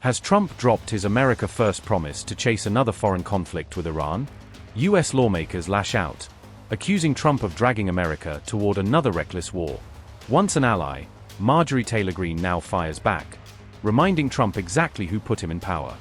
Has Trump dropped his America First promise to chase another foreign conflict with Iran? U.S. lawmakers lash out, accusing Trump of dragging America toward another reckless war. Once an ally, Marjorie Taylor Greene now fires back, reminding Trump exactly who put him in power.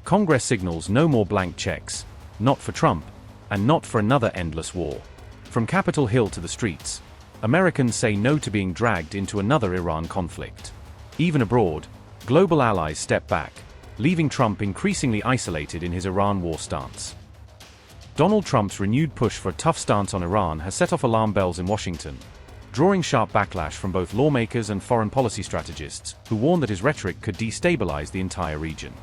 Congress signals no more blank checks, not for Trump, and not for another endless war. From Capitol Hill to the streets, Americans say no to being dragged into another Iran conflict. Even abroad, global allies step back, leaving Trump increasingly isolated in his Iran war stance. Donald Trump's renewed push for a tough stance on Iran has set off alarm bells in Washington, drawing sharp backlash from both lawmakers and foreign policy strategists, who warn that his rhetoric could destabilize the entire region.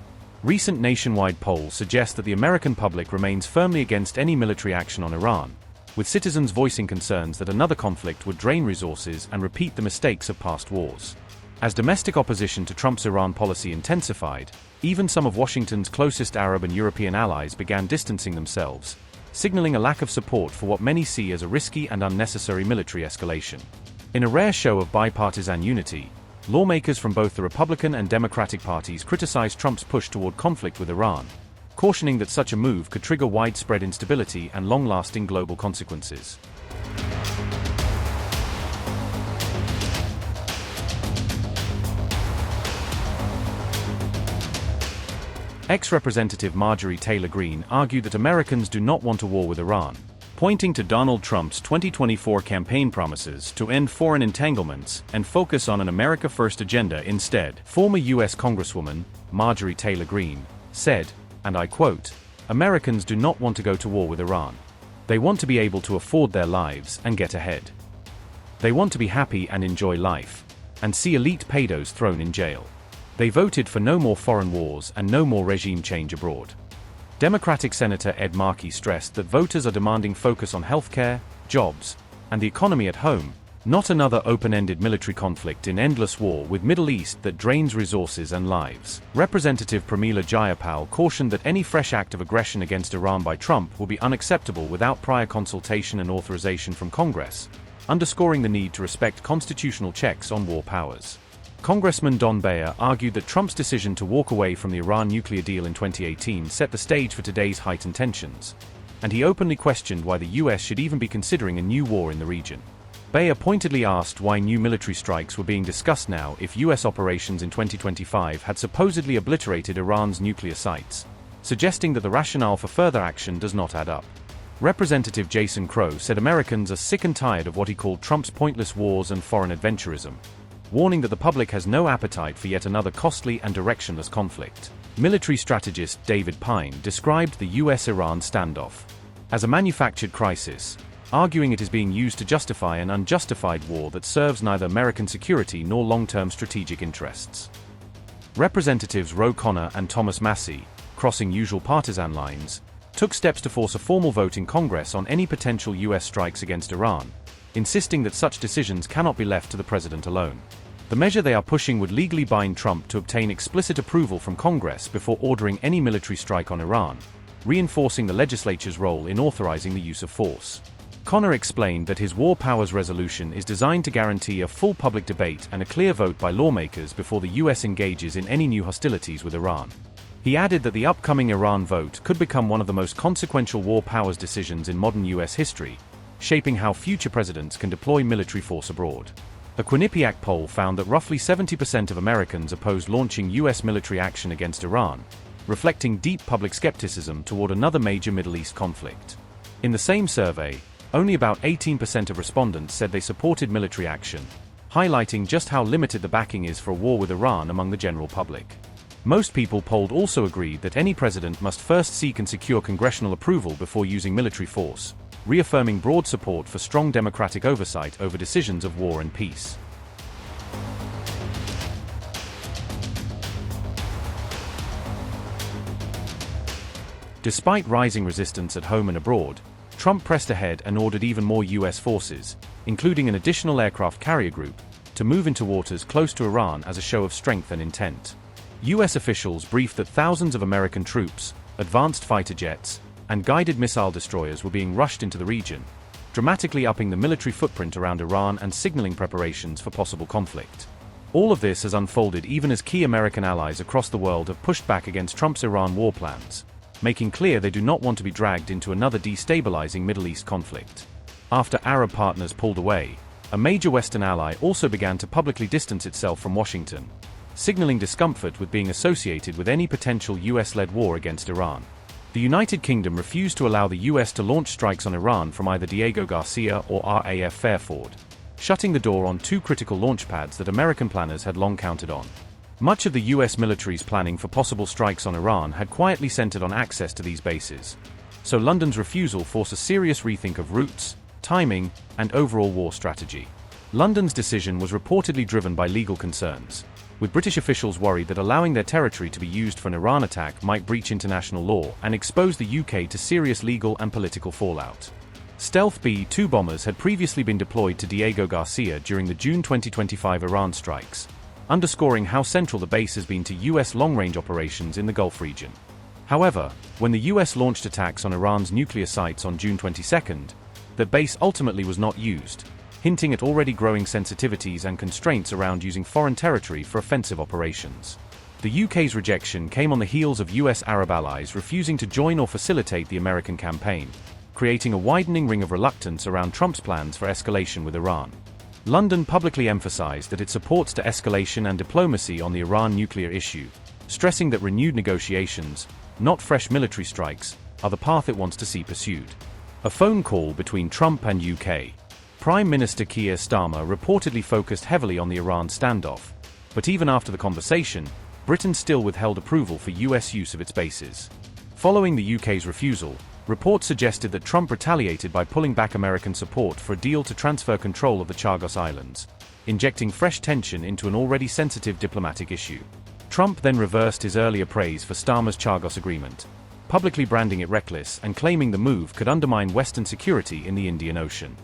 Recent nationwide polls suggest that the American public remains firmly against any military action on Iran, with citizens voicing concerns that another conflict would drain resources and repeat the mistakes of past wars. As domestic opposition to Trump's Iran policy intensified, even some of Washington's closest Arab and European allies began distancing themselves, signaling a lack of support for what many see as a risky and unnecessary military escalation. In a rare show of bipartisan unity, lawmakers from both the Republican and Democratic parties criticized Trump's push toward conflict with Iran, cautioning that such a move could trigger widespread instability and long-lasting global consequences. Ex-Representative Marjorie Taylor Greene argued that Americans do not want a war with Iran, pointing to Donald Trump's 2024 campaign promises to end foreign entanglements and focus on an America First agenda instead. Former U.S. Congresswoman Marjorie Taylor Greene said, and I quote, "Americans do not want to go to war with Iran. They want to be able to afford their lives and get ahead. They want to be happy and enjoy life, and see elite pedos thrown in jail. They voted for no more foreign wars and no more regime change abroad." Democratic Senator Ed Markey stressed that voters are demanding focus on healthcare, jobs, and the economy at home, not another open-ended military conflict in endless war with Middle East that drains resources and lives. Representative Pramila Jayapal cautioned that any fresh act of aggression against Iran by Trump will be unacceptable without prior consultation and authorization from Congress, underscoring the need to respect constitutional checks on war powers. Congressman Don Beyer argued that Trump's decision to walk away from the Iran nuclear deal in 2018 set the stage for today's heightened tensions, and he openly questioned why the U.S. should even be considering a new war in the region. Beyer pointedly asked why new military strikes were being discussed now if U.S. operations in 2025 had supposedly obliterated Iran's nuclear sites, suggesting that the rationale for further action does not add up. Representative Jason Crow said Americans are sick and tired of what he called Trump's pointless wars and foreign adventurism, warning that the public has no appetite for yet another costly and directionless conflict. Military strategist David Pine described the U.S.-Iran standoff as a manufactured crisis, arguing it is being used to justify an unjustified war that serves neither American security nor long-term strategic interests. Representatives Ro Khanna and Thomas Massie, crossing usual partisan lines, took steps to force a formal vote in Congress on any potential U.S. strikes against Iran, insisting that such decisions cannot be left to the president alone. The measure they are pushing would legally bind Trump to obtain explicit approval from Congress before ordering any military strike on Iran, reinforcing the legislature's role in authorizing the use of force. Khanna explained that his war powers resolution is designed to guarantee a full public debate and a clear vote by lawmakers before the U.S. engages in any new hostilities with Iran. He added that the upcoming Iran vote could become one of the most consequential war powers decisions in modern U.S. history, shaping how future presidents can deploy military force abroad. A Quinnipiac poll found that roughly 70% of Americans opposed launching U.S. military action against Iran, reflecting deep public skepticism toward another major Middle East conflict. In the same survey, only about 18% of respondents said they supported military action, highlighting just how limited the backing is for a war with Iran among the general public. Most people polled also agreed that any president must first seek and secure congressional approval before using military force, reaffirming broad support for strong democratic oversight over decisions of war and peace. Despite rising resistance at home and abroad, Trump pressed ahead and ordered even more U.S. forces, including an additional aircraft carrier group, to move into waters close to Iran as a show of strength and intent. U.S. officials briefed that thousands of American troops, advanced fighter jets, and guided missile destroyers were being rushed into the region, dramatically upping the military footprint around Iran and signaling preparations for possible conflict. All of this has unfolded even as key American allies across the world have pushed back against Trump's Iran war plans, making clear they do not want to be dragged into another destabilizing Middle East conflict. After Arab partners pulled away, a major Western ally also began to publicly distance itself from Washington, signaling discomfort with being associated with any potential US-led war against Iran. The United Kingdom refused to allow the US to launch strikes on Iran from either Diego Garcia or RAF Fairford, shutting the door on two critical launch pads that American planners had long counted on. Much of the US military's planning for possible strikes on Iran had quietly centered on access to these bases, so London's refusal forced a serious rethink of routes, timing, and overall war strategy. London's decision was reportedly driven by legal concerns, with British officials worried that allowing their territory to be used for an Iran attack might breach international law and expose the UK to serious legal and political fallout. Stealth B-2 bombers had previously been deployed to Diego Garcia during the June 2025 Iran strikes, underscoring how central the base has been to US long-range operations in the Gulf region. However, when the US launched attacks on Iran's nuclear sites on June 22, the base ultimately was not used, hinting at already growing sensitivities and constraints around using foreign territory for offensive operations. The UK's rejection came on the heels of US Arab allies refusing to join or facilitate the American campaign, creating a widening ring of reluctance around Trump's plans for escalation with Iran. London publicly emphasized that it supports de-escalation and diplomacy on the Iran nuclear issue, stressing that renewed negotiations, not fresh military strikes, are the path it wants to see pursued. A phone call between Trump and UK Prime Minister Keir Starmer reportedly focused heavily on the Iran standoff, but even after the conversation, Britain still withheld approval for US use of its bases. Following the UK's refusal, reports suggested that Trump retaliated by pulling back American support for a deal to transfer control of the Chagos Islands, injecting fresh tension into an already sensitive diplomatic issue. Trump then reversed his earlier praise for Starmer's Chagos agreement, publicly branding it reckless and claiming the move could undermine Western security in the Indian Ocean.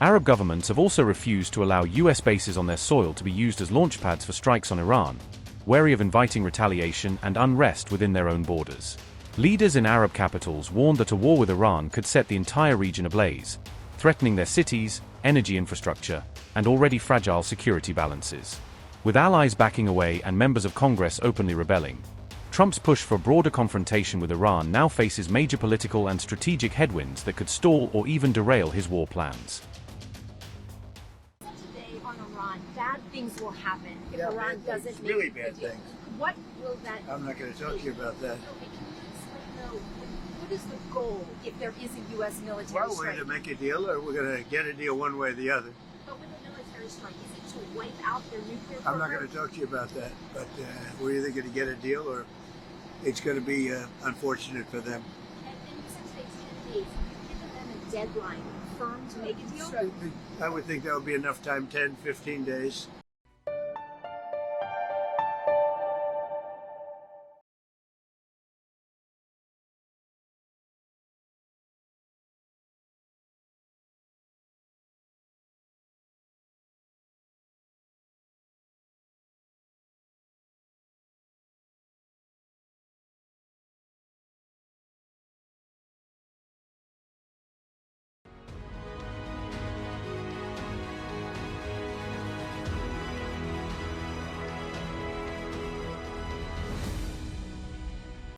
Arab governments have also refused to allow US bases on their soil to be used as launchpads for strikes on Iran, wary of inviting retaliation and unrest within their own borders. Leaders in Arab capitals warned that a war with Iran could set the entire region ablaze, threatening their cities, energy infrastructure, and already fragile security balances. With allies backing away and members of Congress openly rebelling, Trump's push for a broader confrontation with Iran now faces major political and strategic headwinds that could stall or even derail his war plans. Bad things will happen if Yeah, Iran doesn't make really bad things. What will that? I'm not going to talk to you about that. Can you explain though? What is the goal if there is a U.S. military Well, we're strike? going to make a deal, or we're going to get a deal one way or the other. But with a military strike, is it to wipe out their nuclear I'm program? not going to talk to you about that. But we're either going to get a deal, or it's going to be unfortunate for them. And since they 10 days, have you given them a deadline firm to make a deal? I would think that would be enough time, 10, 15 days.